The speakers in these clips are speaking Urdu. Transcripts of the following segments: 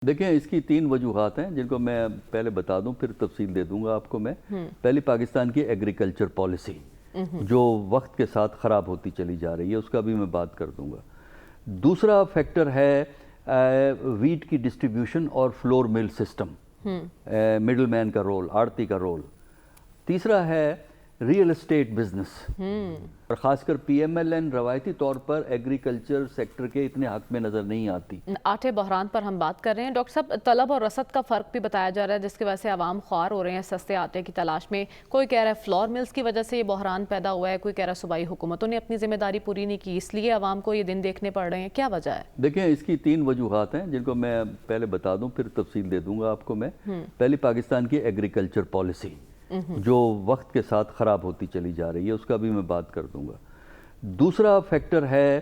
دیکھیں اس کی 3 وجوہات ہیں جن کو میں پہلے بتا دوں پھر تفصیل دے دوں گا آپ کو میں. پہلی پاکستان کی ایگریکلچر پالیسی جو وقت کے ساتھ خراب ہوتی چلی جا رہی ہے، اس کا بھی میں بات کر دوں گا. دوسرا فیکٹر ہے ویٹ کی ڈسٹریبیوشن اور flour mill system, middle man کا رول، آڑتی کا رول. تیسرا ہے ریئل اسٹیٹ بزنس، اور خاص کر پی ایم ایل این روایتی طور پر ایگریکلچر سیکٹر کے اتنے حق میں نظر نہیں آتی. آٹے بحران پر ہم بات کر رہے ہیں ڈاکٹر صاحب. طلب اور رسد کا فرق بھی بتایا جا رہا ہے جس کی وجہ سے عوام خوار ہو رہے ہیں سستے آٹے کی تلاش میں. کوئی کہہ رہا ہے فلور ملز کی وجہ سے یہ بحران پیدا ہوا ہے، کوئی کہہ رہا ہے صوبائی حکومتوں نے اپنی ذمہ داری پوری نہیں کی اس لیے عوام کو یہ دن دیکھنے پڑ رہے ہیں. کیا وجہ ہے؟ دیکھیں اس کی 3 وجوہات ہیں جن کو میں پہلے بتا دوں پھر تفصیل دے دوں گا آپ کو میں. پہلی پاکستان کی ایگریکلچر پالیسی جو وقت کے ساتھ خراب ہوتی چلی جا رہی ہے، اس کا بھی میں بات کر دوں گا. دوسرا فیکٹر ہے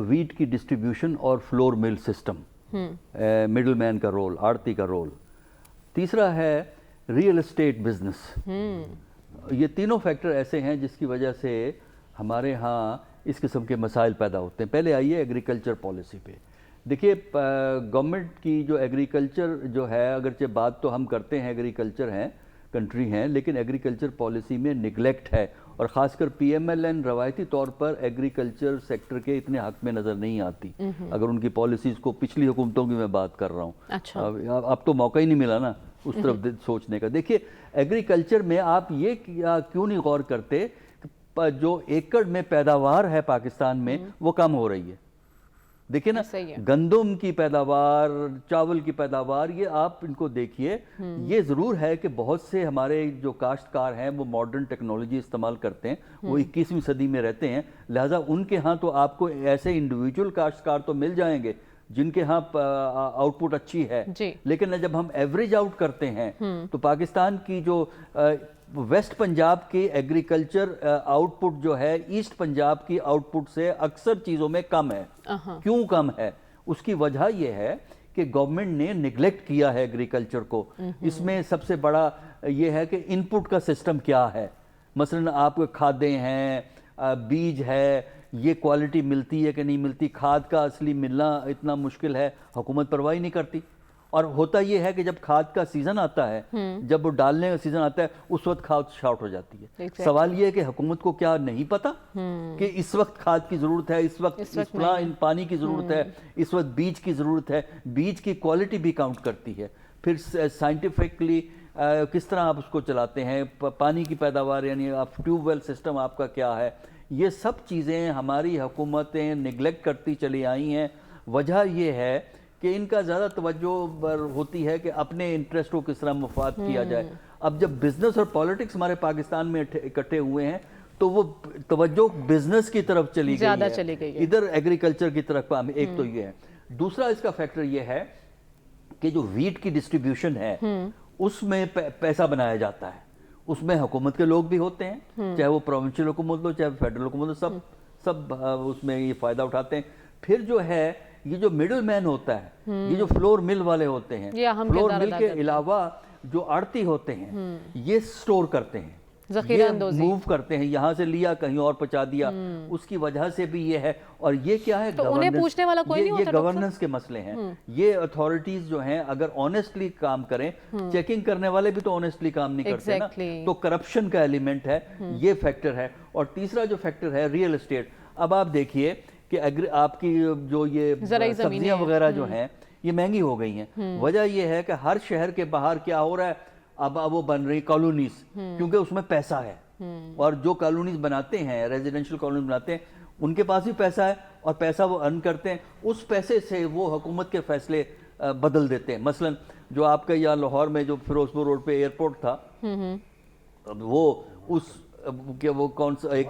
ویٹ کی ڈسٹریبیوشن اور flour mill system, middle man کا رول، آڑتی کا رول. تیسرا ہے ریئل اسٹیٹ بزنس. یہ تینوں فیکٹر ایسے ہیں جس کی وجہ سے ہمارے ہاں اس قسم کے مسائل پیدا ہوتے ہیں. پہلے آئیے ایگریکلچر پالیسی پہ. دیکھیے گورنمنٹ کی جو ایگریکلچر جو ہے، اگرچہ بات تو ہم کرتے ہیں ایگریکلچر ہیں، کنٹری ہیں، لیکن ایگریکلچر پالیسی میں نگلیکٹ ہے، اور خاص کر پی ایم ایل این روایتی طور پر ایگریکلچر سیکٹر کے اتنے حق میں نظر نہیں آتی. اگر ان کی پالیسیز کو پچھلی حکومتوں کی میں بات کر رہا ہوں، اب تو موقع ہی نہیں ملا نا اس طرف سوچنے کا. دیکھیے ایگریکلچر میں آپ یہ کیوں نہیں غور کرتے کہ جو ایکڑ میں پیداوار ہے پاکستان میں وہ کم ہو رہی ہے. دیکھیں نا، گندم کی پیداوار، چاول کی پیداوار، یہ آپ ان کو دیکھیے. یہ ضرور ہے کہ بہت سے ہمارے جو کاشتکار ہیں وہ ماڈرن ٹیکنالوجی استعمال کرتے ہیں، وہ 21ویں صدی میں رہتے ہیں، لہٰذا ان کے ہاں تو آپ کو ایسے انڈیویجول کاشتکار تو مل جائیں گے جن کے ہاں آؤٹ پٹ اچھی ہے. لیکن جب ہم ایوریج آؤٹ کرتے ہیں تو پاکستان کی جو ویسٹ پنجاب کی ایگریکلچر آؤٹ پٹ جو ہے ایسٹ پنجاب کی آؤٹ پٹ سے اکثر چیزوں میں کم ہے. کیوں کم ہے؟ اس کی وجہ یہ ہے کہ گورنمنٹ نے نگلیکٹ کیا ہے ایگریکلچر کو. اس میں سب سے بڑا یہ ہے کہ ان پٹ کا سسٹم کیا ہے. مثلا آپ کو کھادیں ہیں، بیج ہے، یہ کوالٹی ملتی ہے کہ نہیں ملتی. کھاد کا اصلی ملنا اتنا مشکل ہے، حکومت پرواہ نہیں کرتی. اور ہوتا یہ ہے کہ جب کھاد کا سیزن آتا ہے، جب جب کا سیزن آتا ہے، اس وقت کھاد شارٹ ہو جاتی ہے. سوال یہ ہے کہ حکومت کو کیا نہیں پتا کہ اس وقت کھاد کی ضرورت ہے، اس وقت پانی کی ضرورت ہے، اس وقت بیج کی ضرورت ہے. بیج کی کوالٹی بھی کاؤنٹ کرتی ہے. پھر سائنٹیفکلی کس طرح آپ اس کو چلاتے ہیں، پانی کی پیداوار، یعنی آپ ٹیوب ویل سسٹم آپ کا کیا ہے. یہ سب چیزیں ہماری حکومتیں نگلیکٹ کرتی چلی آئی ہیں. وجہ یہ ہے کہ ان کا زیادہ توجہ ہوتی ہے کہ اپنے انٹرسٹ کو کس طرح مفاد کیا جائے. اب جب بزنس اور پالیٹکس ہمارے پاکستان میں اکٹھے ہوئے ہیں تو وہ توجہ بزنس کی طرف چلی گئی ہے، ادھر ایگریکلچر کی طرف. ایک تو یہ ہے. دوسرا اس کا فیکٹر یہ ہے کہ جو ویٹ کی ڈسٹریبیوشن ہے اس میں پیسہ بنایا جاتا ہے. اس میں حکومت کے لوگ بھی ہوتے ہیں، چاہے وہ پروونشل حکومت ہو چاہے فیڈرل حکومت ہو، سب اس میں یہ فائدہ اٹھاتے ہیں. پھر جو ہے یہ جو مڈل مین ہوتا ہے، یہ جو فلور مل والے ہوتے ہیں، فلور مل کے علاوہ جو آڑتی ہوتے ہیں یہ سٹور کرتے ہیں، یہ موو کرتے ہیں، یہاں سے لیا کہیں اور پہنچا دیا. اس کی وجہ سے بھی یہ ہے. اور یہ کیا ہے؟ یہ گورننس کے مسئلے ہیں. یہ اتھارٹیز جو ہیں اگر آنیسٹلی کام کریں، چیکنگ کرنے والے بھی تو آنیسٹلی کام نہیں کرتے نا، تو کرپشن کا ایلیمنٹ ہے، یہ فیکٹر ہے. اور تیسرا جو فیکٹر ہے ریئل اسٹیٹ. اب آپ دیکھیے کہ آپ کی جو یہ سبزیاں وغیرہ جو ہیں یہ مہنگی ہو گئی ہیں. وجہ یہ ہے کہ ہر شہر کے باہر کیا ہو رہا ہے، اب وہ بن رہی کالونیز، کیونکہ اس میں پیسہ ہے. اور جو کالونیز بناتے ہیں، ریزیڈنشل کالونیز بناتے ہیں، ان کے پاس بھی پیسہ ہے اور پیسہ وہ ارن کرتے ہیں. اس پیسے سے وہ حکومت کے فیصلے بدل دیتے ہیں. مثلا جو آپ کا یہاں لاہور میں جو فیروزپور روڈ پہ ایئرپورٹ تھا، وہ کون سا ایک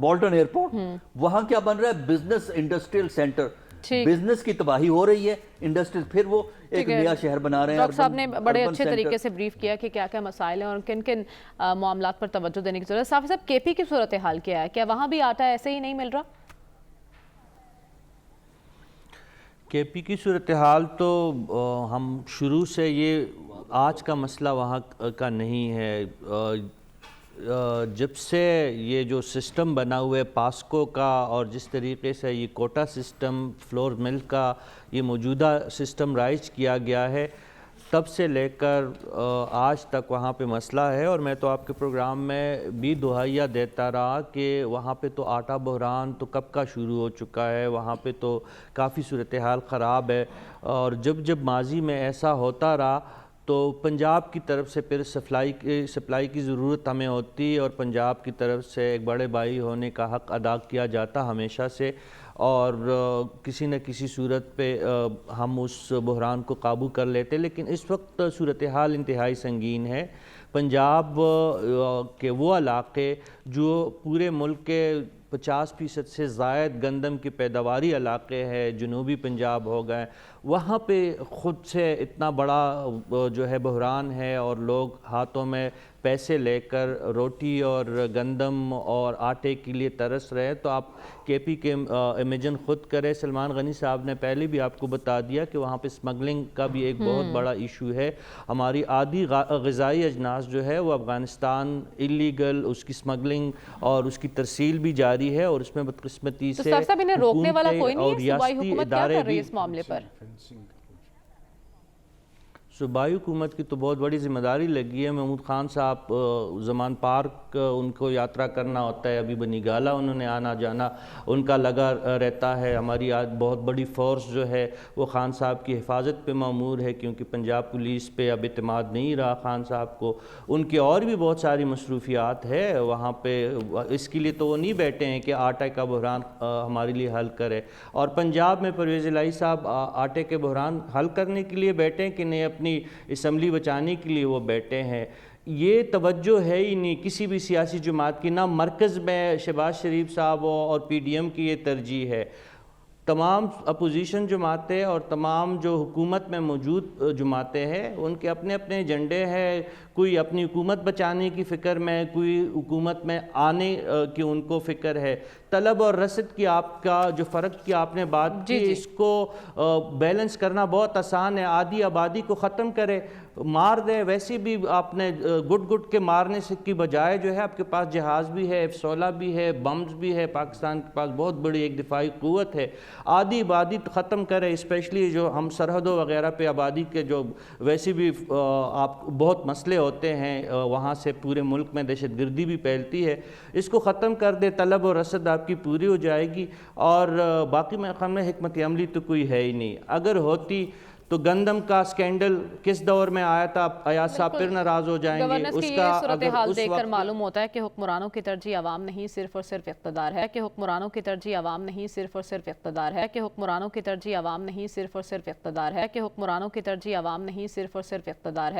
بالٹن ایئرپورٹ، وہاں کیا بن رہا ہے؟ Business industrial centre. بزنس کی تباہی ہو رہی ہے، انڈسٹریل، پھر وہ ایک نیا شہر بنا رہے ہیں. ڈاکٹر صاحب نے بڑے اچھے طریقے سے بریف کیا کہ کیا کیا مسائل ہیں اور کن کن معاملات پر توجہ دینے کی ضرورت ہے. صافی صاحب، کے پی کی صورتحال کیا ہے؟ کیا وہاں بھی آٹا ایسے ہی نہیں مل رہا؟ کے پی کی صورتحال تو ہم شروع سے، یہ آج کا مسئلہ وہاں کا نہیں ہے. جب سے یہ جو سسٹم بنا ہوا ہے پاسکو کا اور جس طریقے سے یہ کوٹا سسٹم فلور ملک کا یہ موجودہ سسٹم رائج کیا گیا ہے تب سے لے کر آج تک وہاں پہ مسئلہ ہے. اور میں تو آپ کے پروگرام میں بھی دہائیاں دیتا رہا کہ وہاں پہ تو آٹا بحران تو کب کا شروع ہو چکا ہے, وہاں پہ تو کافی صورتحال خراب ہے. اور جب ماضی میں ایسا ہوتا رہا تو پنجاب کی طرف سے پھر سپلائی کی ضرورت ہمیں ہوتی اور پنجاب کی طرف سے ایک بڑے بھائی ہونے کا حق ادا کیا جاتا ہمیشہ سے, اور کسی نہ کسی صورت پہ ہم اس بحران کو قابو کر لیتے. لیکن اس وقت صورتحال انتہائی سنگین ہے. پنجاب کے وہ علاقے جو پورے ملک کے 50% سے زائد گندم کی پیداواری علاقے ہیں, جنوبی پنجاب ہو گئے, وہاں پہ خود سے اتنا بڑا جو ہے بحران ہے اور لوگ ہاتھوں میں پیسے لے کر روٹی اور گندم اور آٹے کے لیے ترس رہے ہیں. تو آپ کے پی کے امیجن خود کرے. سلمان غنی صاحب نے پہلے بھی آپ کو بتا دیا کہ وہاں پہ سمگلنگ کا بھی ایک بہت بڑا ایشو ہے. ہماری آدھی غذائی اجناس جو ہے وہ افغانستان ایلیگل اس کی سمگلنگ اور اس کی ترسیل بھی جاری ہے, اور اس میں بدقسمتی سے سر صاحب انہیں روکنے والا کوئی نہیں ہے, صوبائی ریاستی حکومت کیا ادارے کر رہی ہے بھی اس معاملے پر؟ صوبائی حکومت کی تو بہت بڑی ذمہ داری لگی ہے. محمود خان صاحب زمان پارک ان کو یاترا کرنا ہوتا ہے, ابھی بنی گالہ انہوں نے آنا جانا ان کا لگا رہتا ہے. ہماری آج بہت بڑی فورس جو ہے وہ خان صاحب کی حفاظت پہ مامور ہے, کیونکہ پنجاب پولیس پہ اب اعتماد نہیں رہا خان صاحب کو. ان کی اور بھی بہت ساری مصروفیات ہے وہاں پہ, اس کے لیے تو وہ نہیں بیٹھے ہیں کہ آٹے کا بحران ہمارے لیے حل کرے. اور پنجاب میں پرویز الہی صاحب آٹے کے بحران حل کرنے کے لیے بیٹھے ہیں کہ نہیں اپنی اسمبلی بچانے کے لیے وہ بیٹھے ہیں؟ یہ توجہ ہے ہی نہیں کسی بھی سیاسی جماعت کی. نہ مرکز میں شہباز شریف صاحب اور پی ڈی ایم کی یہ ترجیح ہے. تمام اپوزیشن جماعتیں اور تمام جو حکومت میں موجود جماعتیں ہیں ان کے اپنے اپنے ایجنڈے ہیں. کوئی اپنی حکومت بچانے کی فکر میں, کوئی حکومت میں آنے کی ان کو فکر ہے. طلب اور رسد کی آپ کا جو فرق کی آپ نے بات کی, اس کو بیلنس کرنا بہت آسان ہے. آدھی آبادی کو ختم کرے, مار دے. ویسے بھی آپ نے گٹ کے مارنے سے کی بجائے جو ہے آپ کے پاس جہاز بھی ہے, F-16 بھی ہے, بمز بھی ہے, پاکستان کے پاس بہت بڑی ایک دفاعی قوت ہے. آدھی آبادی ختم کرے, اسپیشلی جو ہم سرحدوں وغیرہ پہ آبادی کے جو ویسے بھی آپ بہت مسئلے ہوتے ہیں, وہاں سے پورے ملک میں دہشت گردی بھی پھیلتی ہے. اس کو ختم کر دے, طلب و رسد آپ کی پوری ہو جائے گی. اور باقی میں حکمت عملی تو کوئی ہے ہی نہیں. اگر ہوتی تو گندم کا سکینڈل کس دور میں آیا تھا, ایاز صاحب پھر ناراض ہو جائیں گے. گورننس کی یہ صورتحال دیکھ کر معلوم ہوتا ہے کہ حکمرانوں کی ترجیح عوام نہیں صرف اور صرف اقتدار ہے, کہ حکمرانوں کی ترجیح عوام نہیں صرف اور صرف اقتدار ہے, کہ حکمرانوں کی ترجیح عوام نہیں صرف اور صرف اقتدار ہے, کہ حکمرانوں کی ترجیح عوام نہیں صرف اور صرف اقتدار ہے.